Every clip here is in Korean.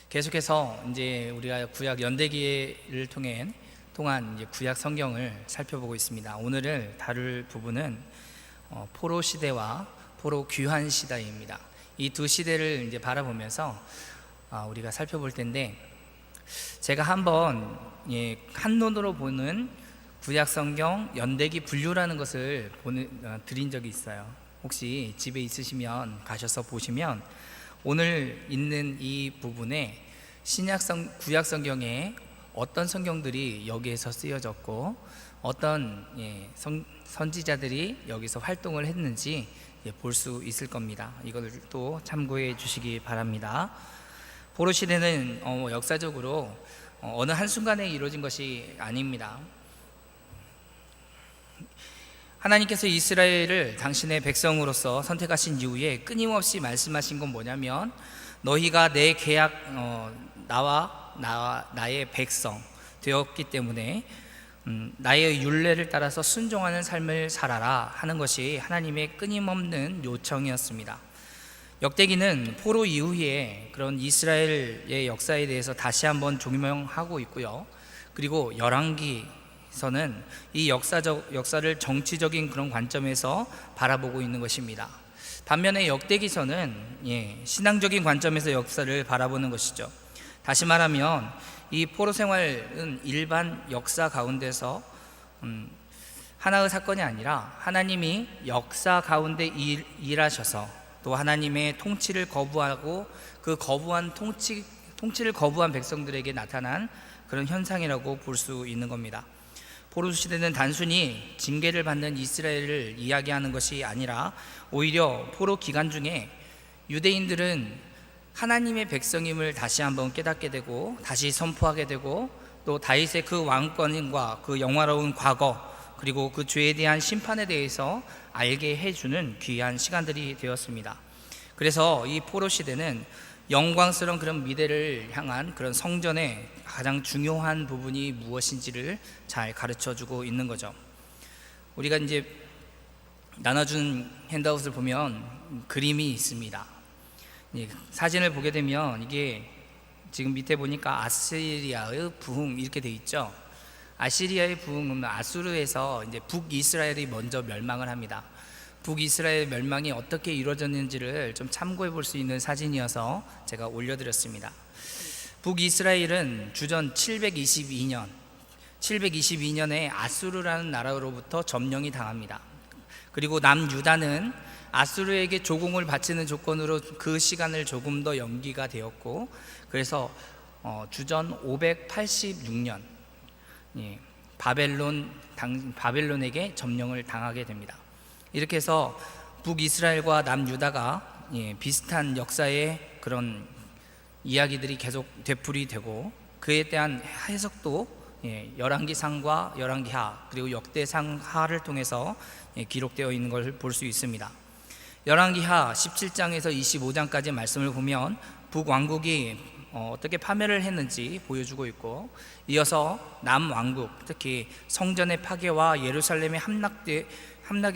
계속해서 이제 우리가 구약 연대기를 통한 이제 구약 성경을 살펴보고 있습니다. 오늘을 다룰 부분은 포로 시대와 포로 귀환 시대입니다. 이 두 시대를 이제 바라보면서 우리가 살펴볼 텐데, 제가 한번 한눈으로 보는 구약 성경 연대기 분류라는 것을 드린 적이 있어요. 혹시 집에 있으시면 가셔서 보시면 오늘 있는 이 부분에 구약 성경에 어떤 성경들이 여기에서 쓰여졌고 어떤 선지자들이 여기서 활동을 했는지 볼 수 있을 겁니다. 이걸 또 참고해 주시기 바랍니다. 포로 시대는 역사적으로 어느 한순간에 이루어진 것이 아닙니다. 하나님께서 이스라엘을 당신의 백성으로서 선택하신 이후에 끊임없이 말씀하신 건 뭐냐면, 너희가 내 계약, 나의 백성 되었기 때문에 나의 율례를 따라서 순종하는 삶을 살아라 하는 것이 하나님의 끊임없는 요청이었습니다. 역대기는 포로 이후에 그런 이스라엘의 역사에 대해서 다시 한번 조명하고 있고요. 그리고 열왕기서는 이 역사를 정치적인 그런 관점에서 바라보고 있는 것입니다. 반면에 역대기서는 신앙적인 관점에서 역사를 바라보는 것이죠. 다시 말하면 이 포로 생활은 일반 역사 가운데서 하나의 사건이 아니라 하나님이 역사 가운데 일하셔서 또 하나님의 통치를 거부하고 그 통치를 거부한 백성들에게 나타난 그런 현상이라고 볼 수 있는 겁니다. 포로 시대는 단순히 징계를 받는 이스라엘을 이야기하는 것이 아니라 오히려 포로 기간 중에 유대인들은 하나님의 백성임을 다시 한번 깨닫게 되고 다시 선포하게 되고, 또 다윗의 그 왕권과 그 영화로운 과거, 그리고 그 죄에 대한 심판에 대해서 알게 해주는 귀한 시간들이 되었습니다. 그래서 이 포로 시대는 영광스러운 그런 미래를 향한 그런 성전의 가장 중요한 부분이 무엇인지를 잘 가르쳐주고 있는 거죠. 우리가 이제 나눠준 핸드아웃을 보면 그림이 있습니다. 사진을 보게 되면 이게 지금 밑에 보니까 아시리아의 부흥 이렇게 돼 있죠. 아시리아의 부흥은 아수르에서 이제 북이스라엘이 먼저 멸망을 합니다. 북이스라엘 멸망이 어떻게 이루어졌는지를 좀 참고해 볼 수 있는 사진이어서 제가 올려드렸습니다. 북이스라엘은 주전 722년에 아수르라는 나라로부터 점령이 당합니다. 그리고 남유다는 아수르에게 조공을 바치는 조건으로 그 시간을 조금 더 연기가 되었고, 그래서 주전 586년 바벨론에게 점령을 당하게 됩니다. 이렇게 해서 북이스라엘과 남유다가 비슷한 역사의 그런 이야기들이 계속 되풀이되고, 그에 대한 해석도 열왕기상과 열왕기하 그리고 역대상하를 통해서 기록되어 있는 것을 볼 수 있습니다. 열왕기하 17장에서 25장까지 말씀을 보면 북왕국이 어떻게 파멸을 했는지 보여주고 있고, 이어서 남왕국, 특히 성전의 파괴와 예루살렘의 함락의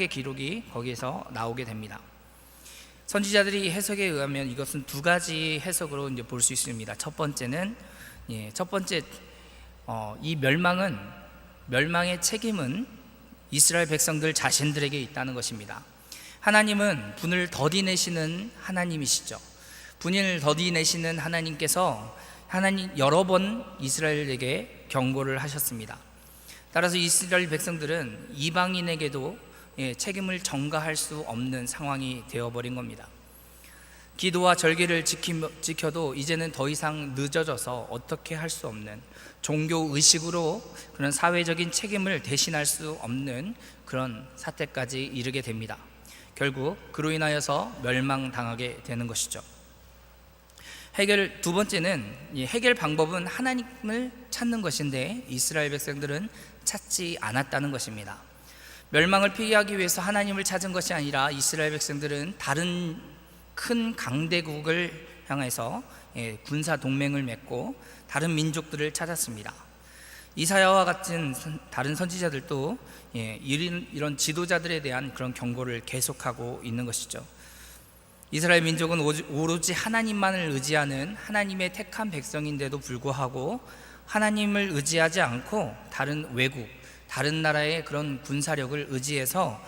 기록이 거기에서 나오게 됩니다. 선지자들이 해석에 의하면 이것은 두 가지 해석으로 이제 볼 수 있습니다. 첫 번째 이 멸망의 책임은 이스라엘 백성들 자신들에게 있다는 것입니다. 하나님은 분을 더디내시는 하나님이시죠. 분을 더디내시는 하나님께서 여러 번 이스라엘에게 경고를 하셨습니다. 따라서 이스라엘 백성들은 이방인에게도 책임을 전가할 수 없는 상황이 되어버린 겁니다. 기도와 절기를 지켜도 이제는 더 이상 늦어져서 어떻게 할 수 없는, 종교 의식으로 그런 사회적인 책임을 대신할 수 없는 그런 사태까지 이르게 됩니다. 결국 그로 인하여서 멸망당하게 되는 것이죠. 두 번째는 해결 방법은 하나님을 찾는 것인데 이스라엘 백성들은 찾지 않았다는 것입니다. 멸망을 피하기 위해서 하나님을 찾은 것이 아니라 이스라엘 백성들은 다른 큰 강대국을 향해서 군사 동맹을 맺고 다른 민족들을 찾았습니다. 이사야와 같은 다른 선지자들도 이런 지도자들에 대한 그런 경고를 계속하고 있는 것이죠. 이스라엘 민족은 오로지 하나님만을 의지하는 하나님의 택한 백성인데도 불구하고 하나님을 의지하지 않고 다른 외국, 다른 나라의 그런 군사력을 의지해서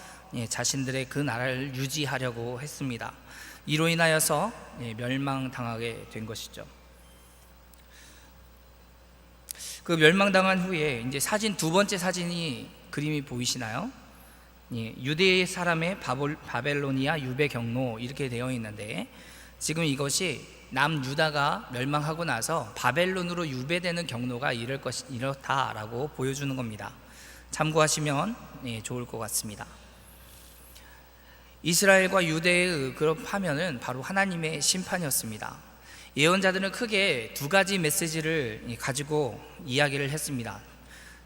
자신들의 그 나라를 유지하려고 했습니다. 이로 인하여서 멸망당하게 된 것이죠. 그 멸망당한 후에 이제 사진, 두 번째 사진이 그림이 보이시나요? 유대 사람의 바벨로니아 유배 경로 이렇게 되어 있는데, 지금 이것이 남유다가 멸망하고 나서 바벨론으로 유배되는 경로가 이렇다라고 보여주는 겁니다. 참고하시면 좋을 것 같습니다. 이스라엘과 유대의 그런 파면은 바로 하나님의 심판이었습니다. 예언자들은 크게 두 가지 메시지를 가지고 이야기를 했습니다.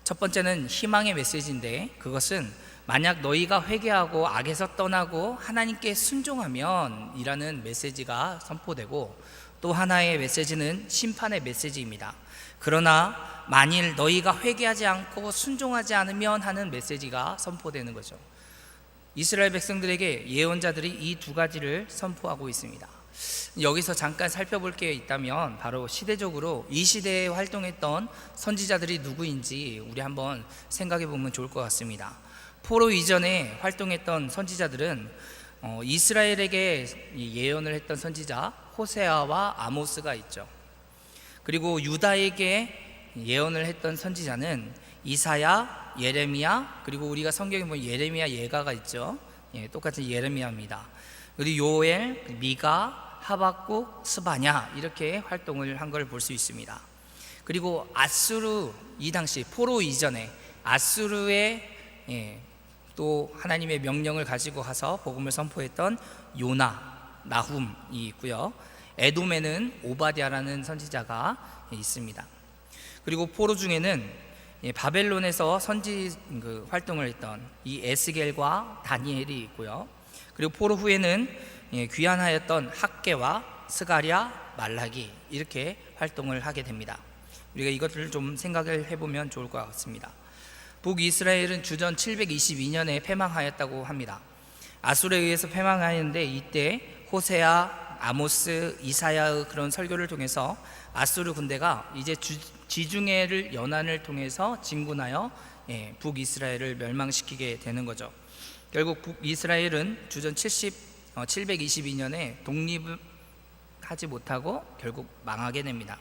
첫 번째는 희망의 메시지인데, 그것은 만약 너희가 회개하고 악에서 떠나고 하나님께 순종하면 이라는 메시지가 선포되고, 또 하나의 메시지는 심판의 메시지입니다. 그러나 만일 너희가 회개하지 않고 순종하지 않으면 하는 메시지가 선포되는 거죠. 이스라엘 백성들에게 예언자들이 이 두 가지를 선포하고 있습니다. 여기서 잠깐 살펴볼 게 있다면 바로 시대적으로 이 시대에 활동했던 선지자들이 누구인지 우리 한번 생각해 보면 좋을 것 같습니다. 포로 이전에 활동했던 선지자들은 이스라엘에게 예언을 했던 선지자 호세아와 아모스가 있죠. 그리고 유다에게 예언을 했던 선지자는 이사야, 예레미야, 그리고 우리가 성경에 보면 예레미야 예가가 있죠. 똑같은 예레미야입니다. 그리고 요엘, 미가, 하박국, 스바냐 이렇게 활동을 한 걸 볼 수 있습니다. 그리고 아수르, 이 당시 포로 이전에 아수르의 또 하나님의 명령을 가지고 가서 복음을 선포했던 요나, 나훔이 있고요. 에돔에는 오바댜라는 선지자가 있습니다. 그리고 포로 중에는 바벨론에서 선지 활동을 했던 이 에스겔과 다니엘이 있고요. 그리고 포로 후에는 귀환하였던 학개와 스가랴, 말라기 이렇게 활동을 하게 됩니다. 우리가 이것들을 좀 생각을 해보면 좋을 것 같습니다. 북이스라엘은 주전 722년에 패망하였다고 합니다. 아술에 의해서 패망하였는데, 이때 호세아, 아모스, 이사야의 그런 설교를 통해서 아수르 군대가 이제 지중해를 연안을 통해서 진군하여 북이스라엘을 멸망시키게 되는 거죠. 결국 북이스라엘은 주전 722년에 독립하지 못하고 결국 망하게 됩니다.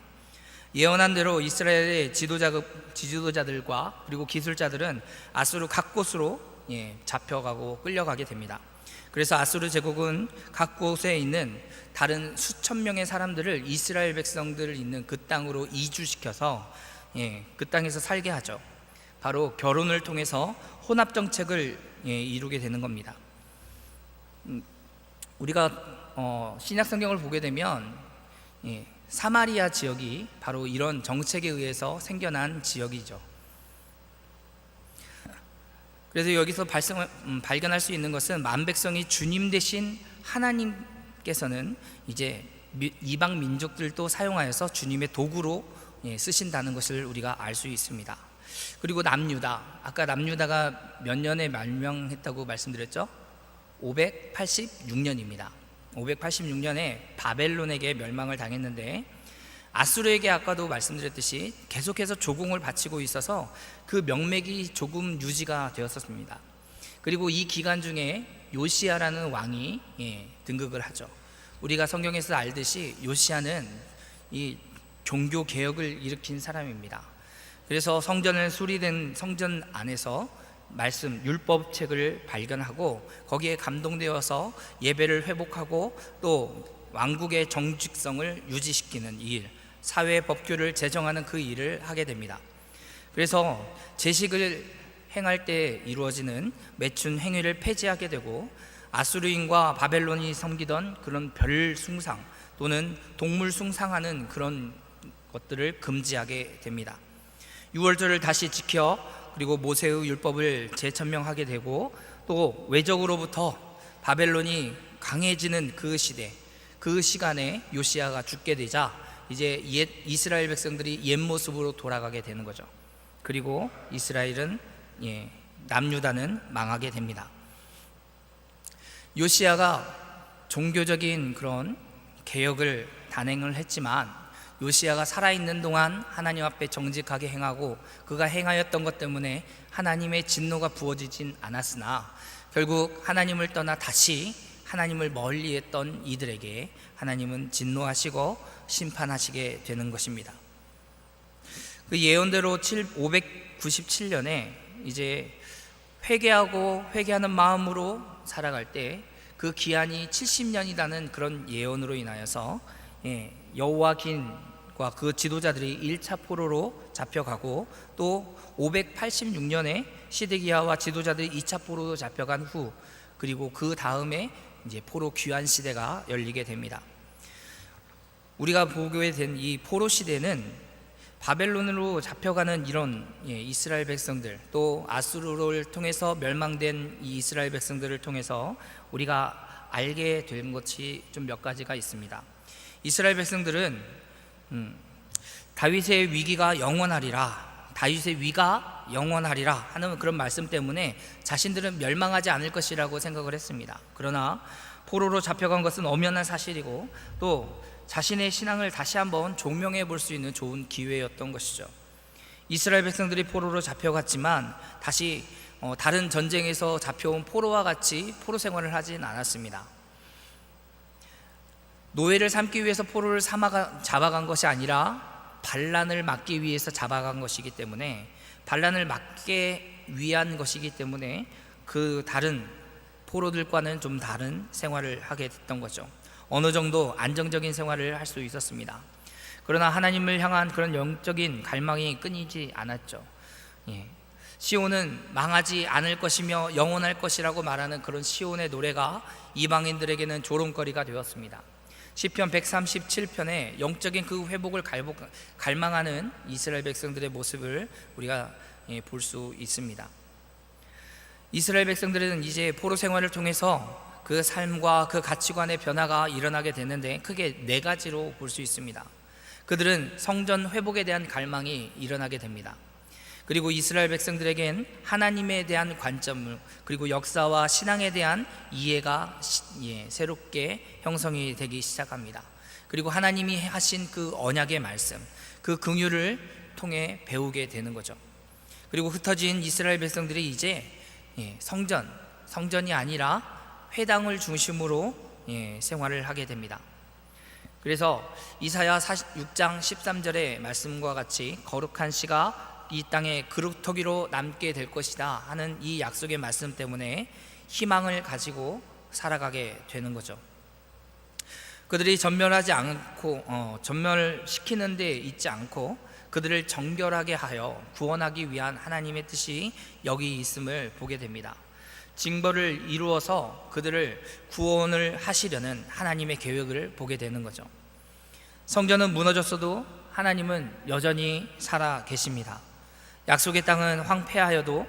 예언한 대로 이스라엘의 지도자들과 그리고 기술자들은 아수르 각 곳으로 잡혀가고 끌려가게 됩니다. 그래서 아수르 제국은 각 곳에 있는 다른 수천 명의 사람들을 이스라엘 백성들 있는 그 땅으로 이주시켜서 그 땅에서 살게 하죠. 바로 결혼을 통해서 혼합 정책을 이루게 되는 겁니다. 우리가 신약 성경을 보게 되면 사마리아 지역이 바로 이런 정책에 의해서 생겨난 지역이죠. 그래서 여기서 발견할 수 있는 것은 만백성이 주님 대신 하나님께서는 이제 이방 민족들도 사용하여서 주님의 도구로 쓰신다는 것을 우리가 알 수 있습니다. 그리고 남유다, 아까 남유다가 몇 년에 멸망했다고 말씀드렸죠? 586년입니다. 586년에 바벨론에게 멸망을 당했는데, 아수르에게 아까도 말씀드렸듯이 계속해서 조공을 바치고 있어서 그 명맥이 조금 유지가 되었었습니다. 그리고 이 기간 중에 요시야라는 왕이 등극을 하죠. 우리가 성경에서 알듯이 요시야는 이 종교 개혁을 일으킨 사람입니다. 그래서 성전을 수리된 성전 안에서 말씀, 율법책을 발견하고 거기에 감동되어서 예배를 회복하고 또 왕국의 정직성을 유지시키는 일, 사회 법규를 제정하는 그 일을 하게 됩니다. 그래서 제식을 행할 때 이루어지는 매춘 행위를 폐지하게 되고, 아수르인과 바벨론이 섬기던 그런 별 숭상 또는 동물 숭상하는 그런 것들을 금지하게 됩니다. 유월절을 다시 지켜 그리고 모세의 율법을 재천명하게 되고, 또 외적으로부터 바벨론이 강해지는 그 시대, 그 시간에 요시야가 죽게 되자 이제 이스라엘 백성들이 옛 모습으로 돌아가게 되는 거죠. 그리고 이스라엘은 남유다는 망하게 됩니다. 요시야가 종교적인 그런 개혁을 단행을 했지만 요시야가 살아있는 동안 하나님 앞에 정직하게 행하고 그가 행하였던 것 때문에 하나님의 진노가 부어지진 않았으나 결국 하나님을 떠나 다시 하나님을 멀리했던 이들에게 하나님은 진노하시고 심판하시게 되는 것입니다. 그 예언대로 597년에 이제 회개하는 마음으로 살아갈 때 그 기한이 70년이라는 그런 예언으로 인하여서 여호와긴과 그 지도자들이 1차 포로로 잡혀가고 또 586년에 시드기야와 지도자들이 2차 포로로 잡혀간 후 그리고 그 다음에 이제 포로 귀환 시대가 열리게 됩니다. 우리가 보게 된 이 포로 시대는 바벨론으로 잡혀가는 이런 이스라엘 백성들, 또 아수르를 통해서 멸망된 이 이스라엘 백성들을 통해서 우리가 알게 된 것이 좀 몇 가지가 있습니다. 이스라엘 백성들은 다윗의 위기가 영원하리라, 다윗의 위가 영원하리라 하는 그런 말씀 때문에 자신들은 멸망하지 않을 것이라고 생각을 했습니다. 그러나 포로로 잡혀간 것은 엄연한 사실이고 또 자신의 신앙을 다시 한번 종명해 볼 수 있는 좋은 기회였던 것이죠. 이스라엘 백성들이 포로로 잡혀갔지만 다시 다른 전쟁에서 잡혀온 포로와 같이 포로 생활을 하진 않았습니다. 노예를 삼기 위해서 포로를 잡아간 것이 아니라 반란을 막기 위해서 잡아간 것이기 때문에, 반란을 막기 위한 것이기 때문에 그 다른 포로들과는 좀 다른 생활을 하게 됐던 거죠. 어느 정도 안정적인 생활을 할 수 있었습니다. 그러나 하나님을 향한 그런 영적인 갈망이 끊이지 않았죠. 시온은 망하지 않을 것이며 영원할 것이라고 말하는 그런 시온의 노래가 이방인들에게는 조롱거리가 되었습니다. 시편 137편에 영적인 그 회복을 갈망하는 이스라엘 백성들의 모습을 우리가 볼 수 있습니다. 이스라엘 백성들은 이제 포로 생활을 통해서 그 삶과 그 가치관의 변화가 일어나게 되는데 크게 네 가지로 볼 수 있습니다. 그들은 성전 회복에 대한 갈망이 일어나게 됩니다. 그리고 이스라엘 백성들에겐 하나님에 대한 관점, 그리고 역사와 신앙에 대한 이해가 새롭게 형성이 되기 시작합니다. 그리고 하나님이 하신 그 언약의 말씀, 그 긍휼을 통해 배우게 되는 거죠. 그리고 흩어진 이스라엘 백성들이 이제 성전이 아니라 회당을 중심으로 생활을 하게 됩니다. 그래서 이사야 6장 13절의 말씀과 같이 거룩한 씨가 이 땅에 그루터기로 남게 될 것이다 하는 이 약속의 말씀 때문에 희망을 가지고 살아가게 되는 거죠. 그들이 전멸하지 않고 전멸시키는 데 있지 않고 그들을 정결하게 하여 구원하기 위한 하나님의 뜻이 여기 있음을 보게 됩니다. 징벌을 이루어서 그들을 구원을 하시려는 하나님의 계획을 보게 되는 거죠. 성전은 무너졌어도 하나님은 여전히 살아 계십니다. 약속의 땅은 황폐하여도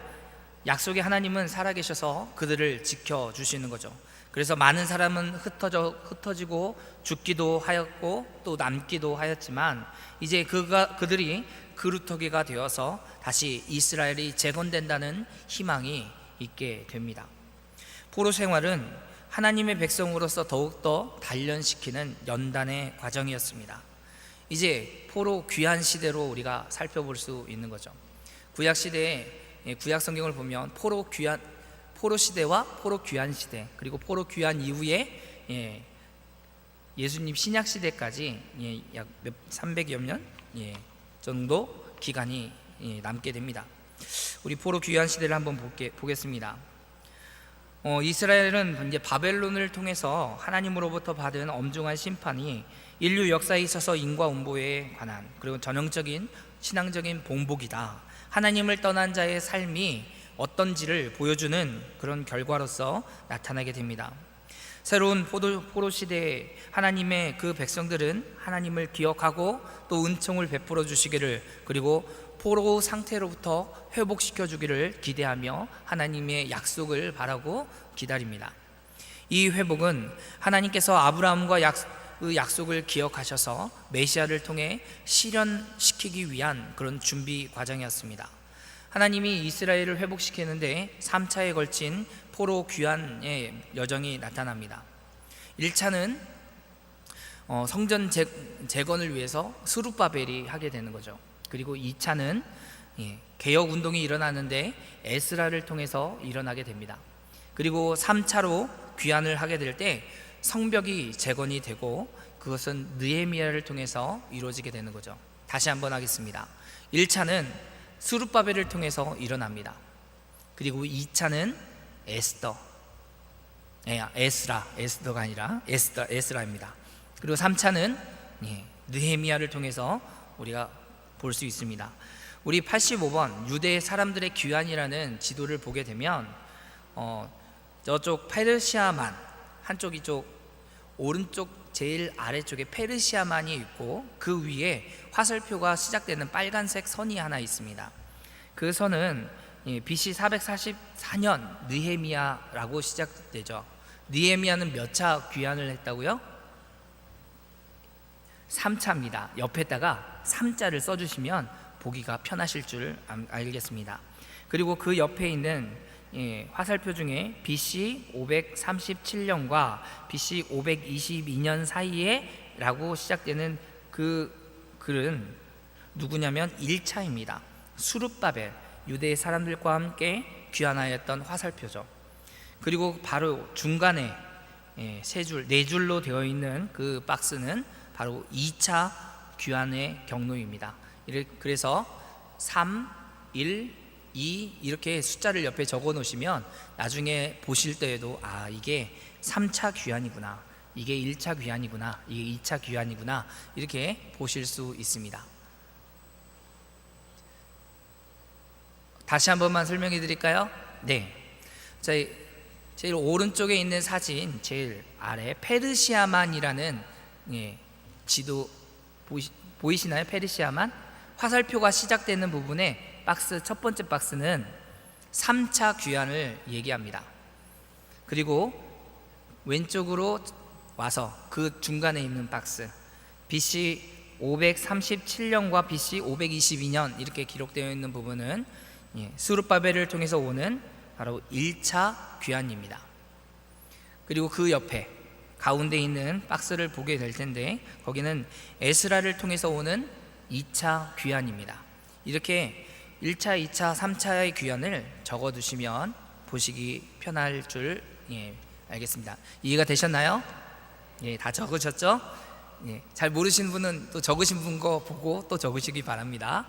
약속의 하나님은 살아계셔서 그들을 지켜주시는 거죠. 그래서 많은 사람은 흩어지고 죽기도 하였고 또 남기도 하였지만 이제 그들이 그루터기가 되어서 다시 이스라엘이 재건된다는 희망이 있게 됩니다. 포로 생활은 하나님의 백성으로서 더욱더 단련시키는 연단의 과정이었습니다. 이제 포로 귀환 시대로 우리가 살펴볼 수 있는 거죠. 구약 시대에 구약 성경을 보면 포로 시대와 포로 귀환 시대, 그리고 포로 귀환 이후에 예수님 신약 시대까지 약 300여 년 정도 기간이 남게 됩니다. 우리 포로 귀환 시대를 한번 보겠습니다. 이스라엘은 이제 바벨론을 통해서 하나님으로부터 받은 엄중한 심판이 인류 역사에 있어서 인과 운보에 관한, 그리고 전형적인 신앙적인 봉복이다, 하나님을 떠난 자의 삶이 어떤지를 보여주는 그런 결과로서 나타나게 됩니다. 새로운 포로 시대에 하나님의 그 백성들은 하나님을 기억하고 또 은총을 베풀어 주시기를, 그리고 포로 상태로부터 회복시켜 주기를 기대하며 하나님의 약속을 바라고 기다립니다. 이 회복은 하나님께서 아브라함과 약속을 기억하셔서 메시아를 통해 실현시키기 위한 그런 준비 과정이었습니다. 하나님이 이스라엘을 회복시키는데 3차에 걸친 포로 귀환의 여정이 나타납니다. 1차는 성전 재건을 위해서 스룹바벨이 하게 되는 거죠. 그리고 2차는 개혁 운동이 일어나는데 에스라를 통해서 일어나게 됩니다. 그리고 3차로 귀환을 하게 될 때 성벽이 재건이 되고 그것은 느헤미야를 통해서 이루어지게 되는 거죠. 다시 한번 하겠습니다. 1차는 스룹바벨을 통해서 일어납니다. 그리고 2차는 에스라가 아니라 에스라입니다. 그리고 3차는 느헤미야를 통해서 우리가 볼 수 있습니다. 우리 85번 유대 사람들의 귀환이라는 지도를 보게 되면 저쪽 페르시아만, 한쪽 이쪽 오른쪽 제일 아래쪽에 페르시아만이 있고 그 위에 화살표가 시작되는 빨간색 선이 하나 있습니다. 그 선은 BC 444년 느헤미야라고 시작되죠. 느헤미야는 몇 차 귀환을 했다고요? 3차입니다. 옆에다가 3자를 써주시면 보기가 편하실 줄 알겠습니다. 그리고 그 옆에 있는 화살표 중에 BC 537년과 BC 522년 사이에 라고 시작되는 그 글은 누구냐면 1차입니다. 수룹바벨, 유대 사람들과 함께 귀환하였던 화살표죠. 그리고 바로 중간에 세 줄, 네 줄로 되어 있는 그 박스는 바로 2차 귀환의 경로입니다. 그래서 3, 1, 2 이렇게 숫자를 옆에 적어 놓으시면 나중에 보실 때에도 이게 3차 귀환이구나, 이게 1차 귀환이구나, 이게 2차 귀환이구나 이렇게 보실 수 있습니다. 다시 한 번만 설명해 드릴까요? 네. 제일 오른쪽에 있는 사진 제일 아래 페르시아만이라는 지도 보이시나요? 페르시아만 화살표가 시작되는 부분에 박스, 첫 번째 박스는 3차 귀환을 얘기합니다. 그리고 왼쪽으로 와서 그 중간에 있는 박스 BC 537년과 BC 522년 이렇게 기록되어 있는 부분은 스룹바벨을 통해서 오는 바로 1차 귀환입니다. 그리고 그 옆에 가운데 있는 박스를 보게 될 텐데 거기는 에스라를 통해서 오는 2차 귀환입니다. 이렇게 1차, 2차, 3차의 귀환을 적어두시면 보시기 편할 줄 알겠습니다. 이해가 되셨나요? 다 적으셨죠? 잘 모르시는 분은 또 적으신 분 거 보고 또 적으시기 바랍니다.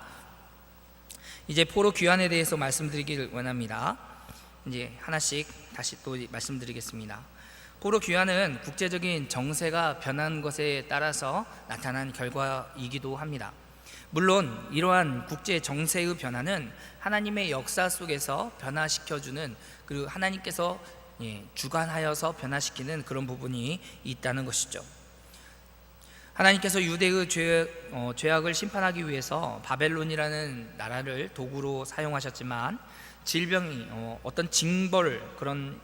이제 포로 귀환에 대해서 말씀드리길 원합니다. 이제 하나씩 다시 또 말씀드리겠습니다. 포로 귀환은 국제적인 정세가 변한 것에 따라서 나타난 결과이기도 합니다. 물론 이러한 국제 정세의 변화는 하나님의 역사 속에서 변화시켜주는, 그리고 하나님께서 주관하여서 변화시키는 그런 부분이 있다는 것이죠. 하나님께서 유대의 죄악을 심판하기 위해서 바벨론이라는 나라를 도구로 사용하셨지만 질병이 어떤 그런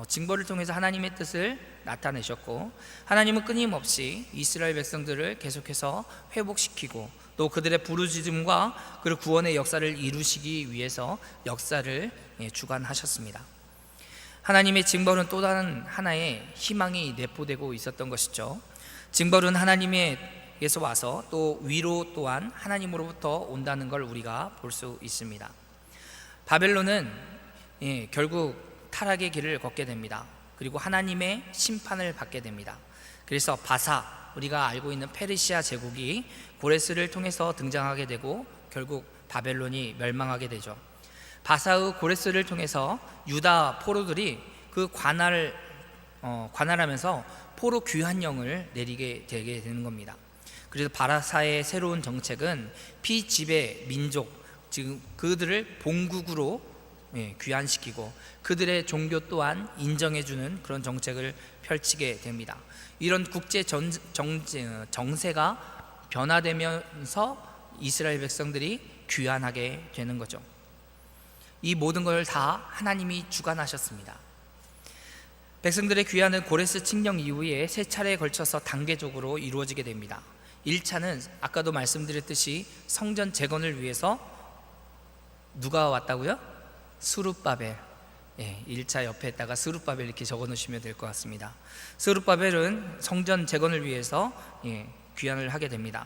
징벌을 통해서 하나님의 뜻을 나타내셨고, 하나님은 끊임없이 이스라엘 백성들을 계속해서 회복시키고 또 그들의 부르짖음과 그리고 구원의 역사를 이루시기 위해서 역사를 주관하셨습니다. 하나님의 징벌은 또 다른 하나의 희망이 내포되고 있었던 것이죠. 징벌은 하나님에게서 와서 또 위로 또한 하나님으로부터 온다는 걸 우리가 볼 수 있습니다. 바벨론은 결국 타락의 길을 걷게 됩니다. 그리고 하나님의 심판을 받게 됩니다. 그래서 우리가 알고 있는 페르시아 제국이 고레스를 통해서 등장하게 되고 결국 바벨론이 멸망하게 되죠. 바사의 고레스를 통해서 유다 포로들이 그 관할하면서 포로 귀환령을 내리게 되게 되는 겁니다. 그래서 바사의 새로운 정책은 피지배 민족, 지금 그들을 본국으로 귀환시키고 그들의 종교 또한 인정해주는 그런 정책을 펼치게 됩니다. 이런 국제 정세가 변화되면서 이스라엘 백성들이 귀환하게 되는 거죠. 이 모든 걸 다 하나님이 주관하셨습니다. 백성들의 귀환은 고레스 칙령 이후에 세 차례에 걸쳐서 단계적으로 이루어지게 됩니다. 1차는 아까도 말씀드렸듯이 성전 재건을 위해서 누가 왔다고요? 스룹바벨, 1차 옆에다가 스룹바벨 이렇게 적어 놓으시면 될 것 같습니다. 스룹바벨은 성전 재건을 위해서 귀환을 하게 됩니다.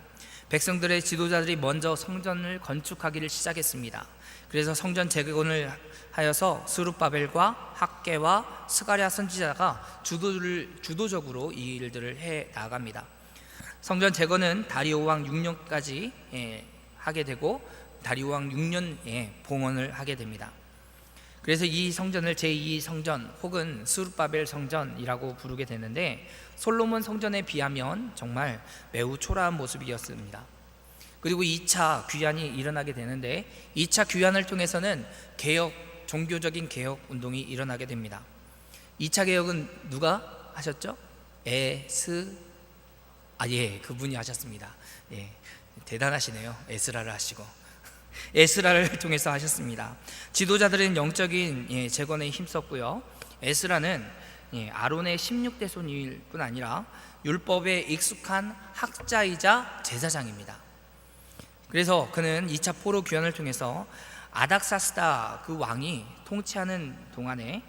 백성들의 지도자들이 먼저 성전을 건축하기를 시작했습니다. 그래서 성전 재건을 하여서 스룹바벨과 학개와 스가랴 선지자가 주도적으로 이 일들을 해 나갑니다. 성전 재건은 다리오 왕 6년까지 하게 되고 다리오 왕 6년에 봉헌을 하게 됩니다. 그래서 이 성전을 제2성전 혹은 스룹바벨 성전이라고 부르게 되는데, 솔로몬 성전에 비하면 정말 매우 초라한 모습이었습니다. 그리고 2차 귀환이 일어나게 되는데, 2차 귀환을 통해서는 종교적인 개혁 운동이 일어나게 됩니다. 2차 개혁은 누가 하셨죠? 그분이 하셨습니다. 대단하시네요. 에스라를 하시고 에스라를 통해서 하셨습니다. 지도자들은 영적인 재건에 힘썼고요. 에스라는 아론의 16대 손일 뿐 아니라 율법에 익숙한 학자이자 제사장입니다. 그래서 그는 2차 포로 귀환을 통해서 아닥사스다 그 왕이 통치하는 동안에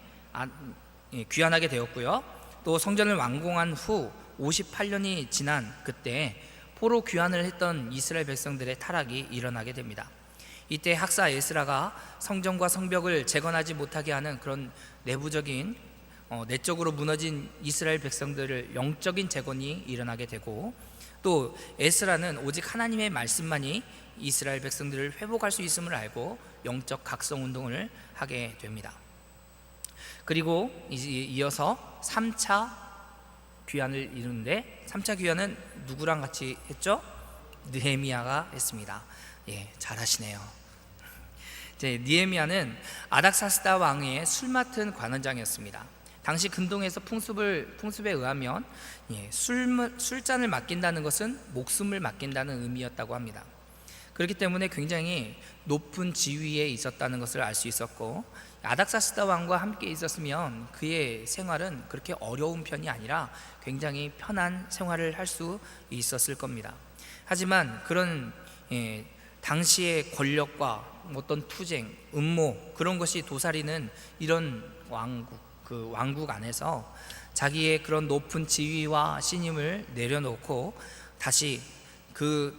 귀환하게 되었고요. 또 성전을 완공한 후 58년이 지난 그때 포로 귀환을 했던 이스라엘 백성들의 타락이 일어나게 됩니다. 이때 학사 에스라가 성전과 성벽을 재건하지 못하게 하는 그런 내부적인 내적으로 무너진 이스라엘 백성들을 영적인 재건이 일어나게 되고, 또 에스라는 오직 하나님의 말씀만이 이스라엘 백성들을 회복할 수 있음을 알고 영적 각성 운동을 하게 됩니다. 그리고 이어서 3차 귀환을 이루는데, 3차 귀환은 누구랑 같이 했죠? 느헤미야가 했습니다. 잘하시네요. 느헤미야는 아닥사스다 왕의 술 맡은 관원장이었습니다. 당시 근동에서 풍습에 의하면 술잔을 맡긴다는 것은 목숨을 맡긴다는 의미였다고 합니다. 그렇기 때문에 굉장히 높은 지위에 있었다는 것을 알 수 있었고, 아닥사스다 왕과 함께 있었으면 그의 생활은 그렇게 어려운 편이 아니라 굉장히 편한 생활을 할 수 있었을 겁니다. 하지만 그런 당시의 권력과 어떤 투쟁, 음모 그런 것이 도사리는 이런 왕국 안에서 자기의 그런 높은 지위와 신임을 내려놓고 다시 그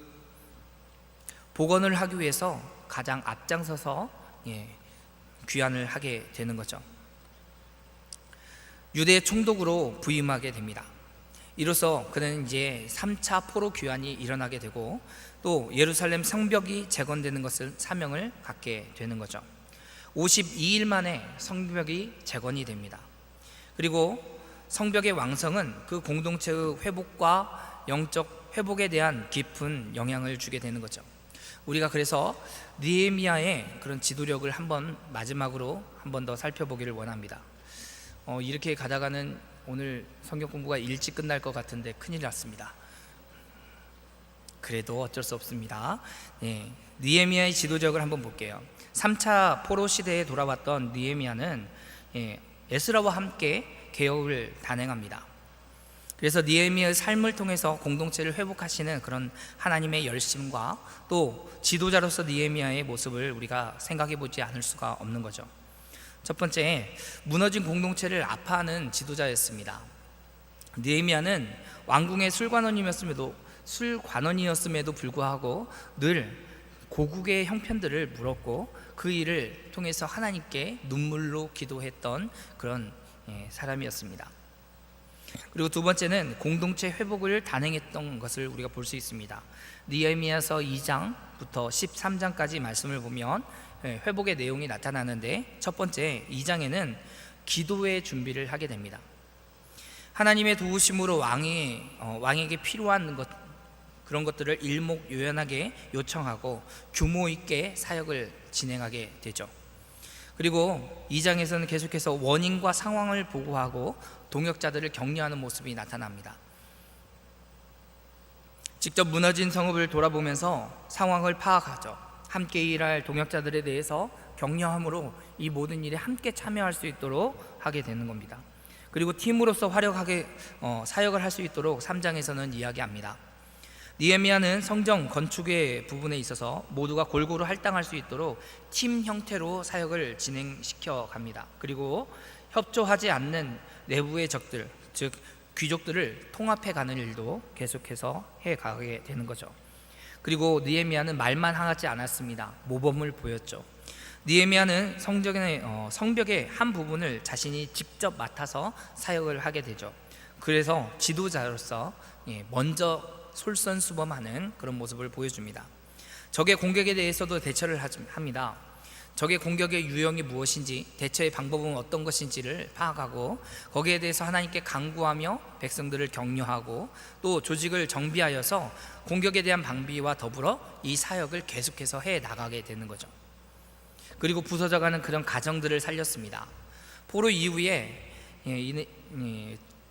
복원을 하기 위해서 가장 앞장서서 귀환을 하게 되는 거죠. 유대의 총독으로 부임하게 됩니다. 이로써 그는 이제 3차 포로 귀환이 일어나게 되고, 또 예루살렘 성벽이 재건되는 것을 사명을 갖게 되는 거죠. 52일 만에 성벽이 재건이 됩니다. 그리고 성벽의 왕성은 그 공동체의 회복과 영적 회복에 대한 깊은 영향을 주게 되는 거죠. 우리가 그래서 느헤미야의 그런 지도력을 마지막으로 한 번 더 살펴보기를 원합니다. 이렇게 가다가는 오늘 성경 공부가 일찍 끝날 것 같은데 큰일 났습니다. 그래도 어쩔 수 없습니다. 느헤미야의 지도력을 한번 볼게요. 3차 포로 시대에 돌아왔던 느헤미야는 에스라와 함께 개혁을 단행합니다. 그래서 느헤미야의 삶을 통해서 공동체를 회복하시는 그런 하나님의 열심과 또 지도자로서 느헤미야의 모습을 우리가 생각해 보지 않을 수가 없는 거죠. 첫 번째, 무너진 공동체를 아파하는 지도자였습니다. 느헤미야는 왕궁의 술관원이었음에도 불구하고 늘 고국의 형편들을 물었고 그 일을 통해서 하나님께 눈물로 기도했던 그런 사람이었습니다. 그리고 두 번째는 공동체 회복을 단행했던 것을 우리가 볼 수 있습니다. 느헤미야서 2장부터 13장까지 말씀을 보면 회복의 내용이 나타나는데, 첫 번째 2장에는 기도의 준비를 하게 됩니다. 하나님의 도우심으로 왕에게 필요한 그런 것들을 일목요연하게 요청하고 규모 있게 사역을 진행하게 되죠. 그리고 2장에서는 계속해서 원인과 상황을 보고하고 동역자들을 격려하는 모습이 나타납니다. 직접 무너진 성읍을 돌아보면서 상황을 파악하죠. 함께 일할 동역자들에 대해서 격려함으로 이 모든 일에 함께 참여할 수 있도록 하게 되는 겁니다. 그리고 팀으로서 화력하게 사역을 할 수 있도록 3장에서는 이야기합니다. 느헤미야는 성전 건축의 부분에 있어서 모두가 골고루 할당할 수 있도록 팀 형태로 사역을 진행시켜 갑니다. 그리고 협조하지 않는 내부의 적들, 즉 귀족들을 통합해 가는 일도 계속해서 해 가게 되는 거죠. 그리고 느헤미야는 말만 하지 않았습니다. 모범을 보였죠. 느헤미야는 성벽의 한 부분을 자신이 직접 맡아서 사역을 하게 되죠. 그래서 지도자로서 먼저 솔선수범하는 그런 모습을 보여줍니다. 적의 공격에 대해서도 대처를 합니다. 적의 공격의 유형이 무엇인지, 대처의 방법은 어떤 것인지를 파악하고 거기에 대해서 하나님께 간구하며 백성들을 격려하고 또 조직을 정비하여서 공격에 대한 방비와 더불어 이 사역을 계속해서 해 나가게 되는 거죠. 그리고 부서져가는 그런 가정들을 살렸습니다. 포로 이후에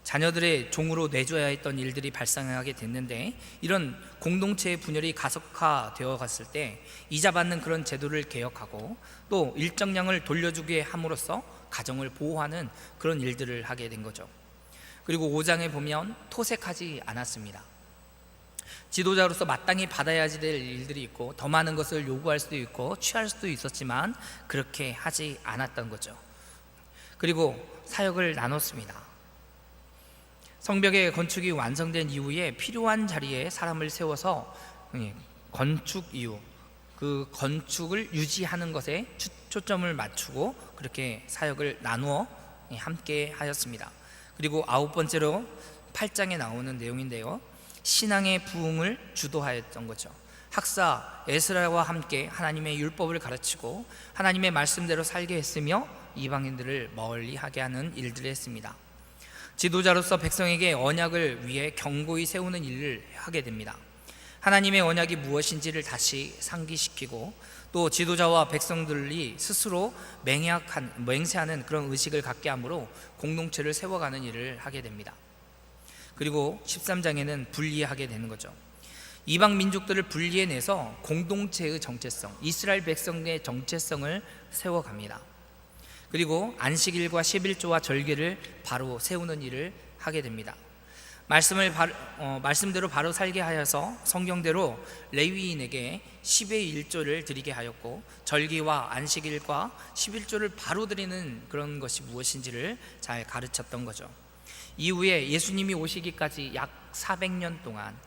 자녀들의 종으로 내줘야 했던 일들이 발생하게 됐는데, 이런 공동체의 분열이 가속화되어 갔을 때 이자받는 그런 제도를 개혁하고 또 일정량을 돌려주게 함으로써 가정을 보호하는 그런 일들을 하게 된 거죠. 그리고 5장에 보면 토색하지 않았습니다. 지도자로서 마땅히 받아야 될 일들이 있고 더 많은 것을 요구할 수도 있고 취할 수도 있었지만 그렇게 하지 않았던 거죠. 그리고 사역을 나눴습니다. 성벽의 건축이 완성된 이후에 필요한 자리에 사람을 세워서 건축 이후 그 건축을 유지하는 것에 초점을 맞추고 그렇게 사역을 나누어 함께 하였습니다. 그리고 9번째로 8장에 나오는 내용인데요, 신앙의 부흥을 주도하였던 거죠. 학사 에스라와 함께 하나님의 율법을 가르치고 하나님의 말씀대로 살게 했으며 이방인들을 멀리하게 하는 일들을 했습니다. 지도자로서 백성에게 언약을 위해 경고히 세우는 일을 하게 됩니다. 하나님의 언약이 무엇인지를 다시 상기시키고 또 지도자와 백성들이 스스로 맹세하는 그런 의식을 갖게 하므로 공동체를 세워가는 일을 하게 됩니다. 그리고 13장에는 분리하게 되는 거죠. 이방 민족들을 분리해내서 공동체의 정체성, 이스라엘 백성의 정체성을 세워갑니다. 그리고 안식일과 11조와 절개를 바로 세우는 일을 하게 됩니다. 말씀대로 바로 살게 하여서 성경대로 레위인에게 10의 1조를 드리게 하였고, 절기와 안식일과 11조를 바로 드리는 그런 것이 무엇인지를 잘 가르쳤던 거죠. 이후에 예수님이 오시기까지 약 400년 동안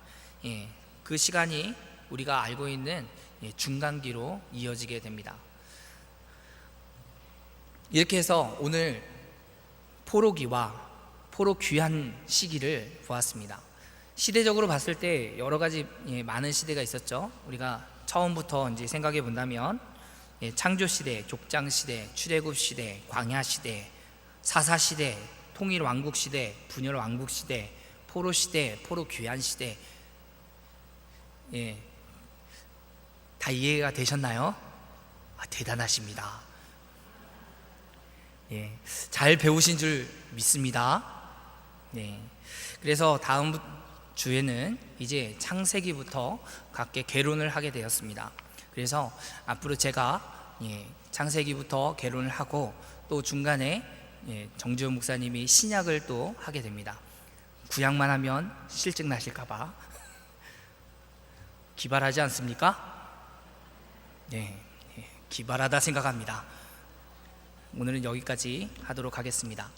그 시간이 우리가 알고 있는 중간기로 이어지게 됩니다. 이렇게 해서 오늘 포로기와 포로 귀환 시기를 보았습니다. 시대적으로 봤을 때 여러 가지 많은 시대가 있었죠. 우리가 처음부터 이제 생각해 본다면 창조 시대, 족장 시대, 출애굽 시대, 광야 시대, 사사 시대, 통일 왕국 시대, 분열 왕국 시대, 포로 시대, 포로 귀환 시대, 다 이해가 되셨나요? 대단하십니다. 잘 배우신 줄 믿습니다. 그래서 다음 주에는 이제 창세기부터 각계 개론을 하게 되었습니다. 그래서 앞으로 제가 창세기부터 개론을 하고 또 중간에 정지훈 목사님이 신약을 또 하게 됩니다. 구약만 하면 실증 나실까봐 기발하지 않습니까? 기발하다 생각합니다. 오늘은 여기까지 하도록 하겠습니다.